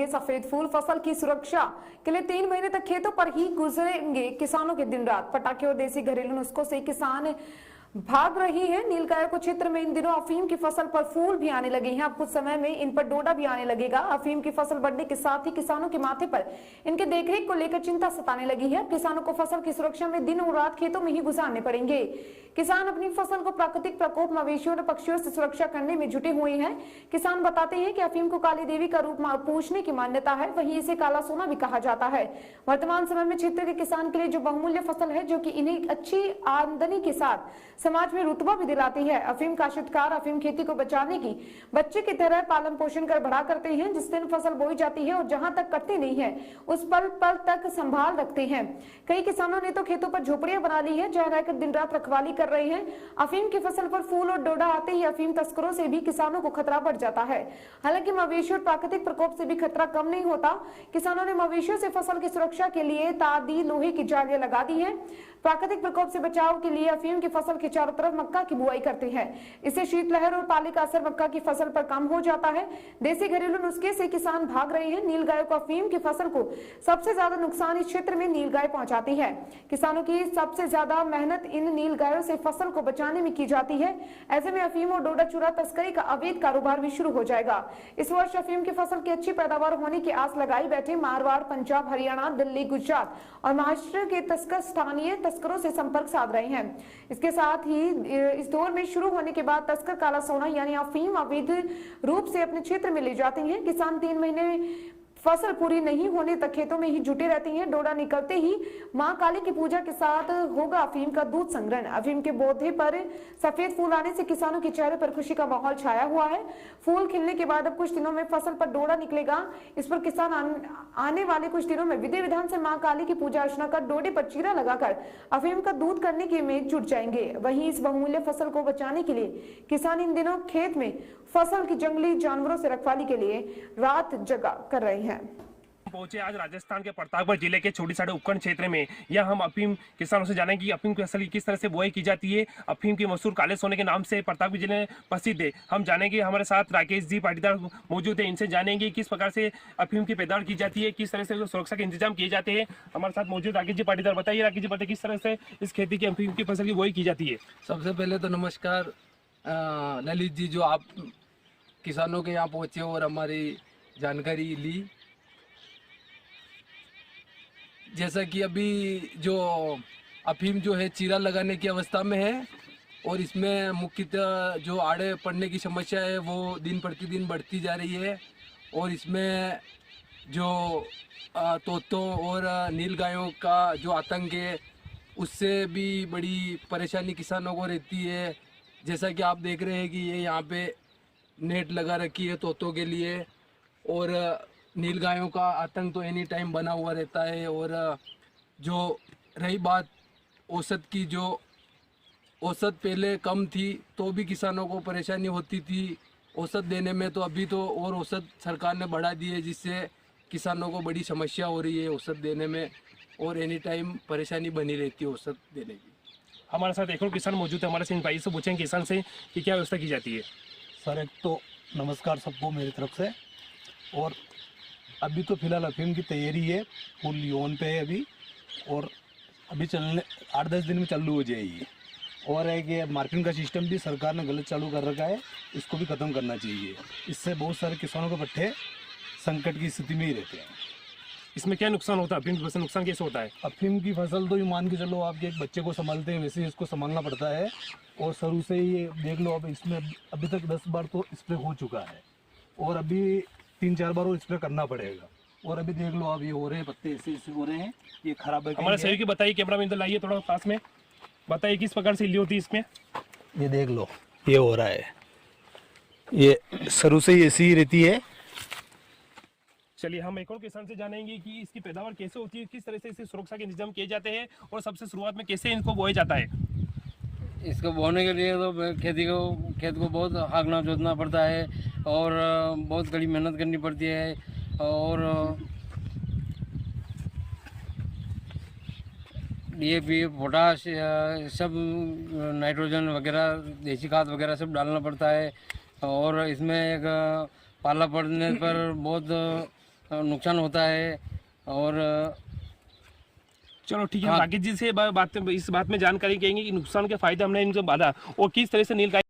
लगे सफेद फूल। फसल की सुरक्षा के लिए 3 महीने तक खेतों पर ही गुजरेंगे किसानों के दिन रात। पटाखे और देसी घरेलू नुस्खों से किसान भाग रही है। नीलगायों को क्षेत्र में इन दिनों अफीम की फसल पर फूल भी आने लगे हैं। अब कुछ समय में इन पर डोडा भी आने लगेगा। अफीम की फसल बढ़ने के साथ ही किसानों के माथे पर इनके देखरेख को लेकर चिंता सताने लगी है। किसानों को फसल की सुरक्षा में दिन और रात खेतों में ही गुजारने पड़ेंगे। किसान अपनी फसल को प्राकृतिक प्रकोप, मवेशियों और पक्षियों से सुरक्षा करने में जुटे हुए हैं। किसान बताते हैं कि अफीम को काली देवी का रूप पूछने की मान्यता है, वहीं इसे काला सोना भी कहा जाता है। वर्तमान समय में क्षेत्र के किसान के लिए जो बहुमूल्य फसल है, जो कि इन्हें अच्छी आमदनी के साथ समाज में रुतबा भी दिलाती है। अफीम काश्तकार अफीम खेती को बचाने की बच्चे की तरह पालन पोषण कर बड़ा करते हैं। जिस दिन फसल बोई जाती है और जहां तक कटती नहीं है, उस पल तक संभाल रखते हैं। कई किसानों ने तो खेतों पर झोपड़ियां बना ली है, जहां रहकर दिन रात रखवाली कर रहे हैं। अफीम की फसल पर फूल और डोडा आते ही अफीम तस्करों से भी किसानों को खतरा बढ़ जाता है। हालांकि मवेशियों और प्राकृतिक प्रकोप से भी खतरा कम नहीं होता। किसानों ने मवेशियों से फसल की सुरक्षा के लिए तादी लोहे की जालियां लगा दी है। प्राकृतिक प्रकोप से बचाव के लिए अफीम की फसल के चारों तरफ मक्का की बुआई करते हैं। इससे शीतलहर और पाले का असर मक्का की फसल पर कम हो जाता है। देसी घरेलू नुस्खे से किसान भाग रहे हैं। नीलगायों को अफीम की फसल को सबसे ज्यादा नुकसान इस क्षेत्र में नीलगाय पहुंचाती है। किसानों की सबसे ज्यादा मेहनत इन नीलगायों से फसल को बचाने में की जाती है। ऐसे में अफीम और डोडा चूरा तस्करी का अवैध कारोबार भी शुरू हो जाएगा। इस वर्ष अफीम की फसल की अच्छी पैदावार होने की आस लगाई बैठे मारवाड़, पंजाब, हरियाणा, दिल्ली, गुजरात और महाराष्ट्र के तस्कर स्थानीय तस्करों से संपर्क साध रहे हैं। इसके साथ ही इस दौर में शुरू होने के बाद तस्कर काला सोना यानी अफीम अवैध रूप से अपने क्षेत्र में ले जाते हैं। किसान 3 महीने फसल पूरी नहीं होने तक खेतों में ही जुटे रहती हैं। डोडा निकलते ही मां काली की पूजा के साथ होगा अफीम का दूध संग्रहण। अफीम के पौधे पर सफेद फूल आने से किसानों के चेहरे पर खुशी का माहौल छाया हुआ है। फूल खिलने के बाद अब कुछ दिनों में फसल पर डोडा निकलेगा। इस पर किसान आने वाले कुछ दिनों में विधि विधान से मां काली की पूजा अर्चना कर डोडे पर चीरा लगाकर अफीम का दूध करने के में जुट जाएंगे। वहीं इस बहुमूल्य फसल को बचाने के लिए किसान इन दिनों खेत में फसल की जंगली जानवरों से रखवाली के लिए रात जगा कर रहे हैं। पहुंचे आज राजस्थान के प्रतापगढ़ जिले के छोटी साड़े उपखंड क्षेत्र में। यह हम अफीम किसानों से जानेंगे कि अफीम की फसल किस तरह से बुआई की जाती है। अफीम की मशहूर काले सोने के नाम से प्रतापगढ़ जिले में प्रसिद्ध है। हम जानेंगे, हमारे साथ राकेश जी पाटीदार मौजूद है, इनसे जानेंगे किस प्रकार से अफीम की पैदावार की जाती है, किस तरह से सुरक्षा के इंतजाम किए जाते हैं। हमारे साथ मौजूद राकेश जी पाटीदार, बताइए राकेश जी, बताइए किस तरह से इस खेती की अफीम की फसल की बुआई की जाती है। सबसे पहले तो नमस्कार ललित जी, जो आप किसानों के यहाँ पहुँचे और हमारी जानकारी ली। जैसा कि अभी जो अफीम जो है चीरा लगाने की अवस्था में है और इसमें मुख्यतः जो आड़े पड़ने की समस्या है वो दिन प्रतिदिन बढ़ती जा रही है। और इसमें जो तोतों और नीलगायों का जो आतंक है उससे भी बड़ी परेशानी किसानों को रहती है। जैसा कि आप देख रहे हैं कि ये यहाँ पे नेट लगा रखी है तोतों के लिए, और नीलगायों का आतंक तो एनी टाइम बना हुआ रहता है। और जो रही बात औसत की, जो औसत पहले कम थी तो भी किसानों को परेशानी होती थी औसत देने में, तो अभी तो और औसत सरकार ने बढ़ा दी है, जिससे किसानों को बड़ी समस्या हो रही है औसत देने में और एनी टाइम परेशानी बनी रहती है औसत देने की। हमारे साथ एक और किसान मौजूद है, हमारे सिंह भाई से पूछेंगे किसान से कि क्या व्यवस्था की जाती है। सर, एक तो नमस्कार सबको मेरी तरफ से। और अभी तो फिलहाल अफीम की तैयारी है, फुल यौन पे है अभी, और अभी चलने 8-10 दिन में चालू हो जाएगी। और है कि मार्केटिंग का सिस्टम भी सरकार ने गलत चालू कर रखा है, इसको भी ख़त्म करना चाहिए। इससे बहुत सारे किसानों के पट्टे संकट की स्थिति में ही रहते हैं। इसमें क्या नुकसान होता है, अफीम की फसल नुकसान कैसे होता है? अफीम की फसल तो ये मान के चलो, आपके एक बच्चे को संभालते हैं वैसे ही इसको संभालना पड़ता है। और शुरू से ही देख लो, अब इसमें अभी तक 10 बार तो स्प्रे हो चुका है और अभी 3-4 बार और स्प्रे करना पड़ेगा। और अभी देख लो, अब ये हो रहे हैं पत्ते ऐसे हो रहे हैं, ये खराब है। हमारे सहयोगी बताइए, कैमरा मैन तो लाइए थोड़ा पास में, बताइए किस प्रकार से इल्ली होती है इसमें। ये देख लो, ये हो रहा है, ये शुरू से ही ऐसी ही रहती है। चलिए हम एक और किसान से जानेंगे कि इसकी पैदावार कैसे होती है, किस तरह से इसकी सुरक्षा के इंतजाम किए जाते हैं और सबसे शुरुआत में कैसे इनको बोया जाता है। इसको बोने के लिए तो खेत को बहुत हाँकना जोतना पड़ता है और बहुत कड़ी मेहनत करनी पड़ती है। और DAP, पोटाश, सब नाइट्रोजन वगैरह, देसी खाद वगैरह सब डालना पड़ता है। और इसमें एक पाला पड़ने पर बहुत नुकसान होता है। और चलो ठीक है, राकेश जी से इस बात में जानकारी करेंगे कि नुकसान के फायदे हमने इनसे बांधा और किस तरह से नीलगाय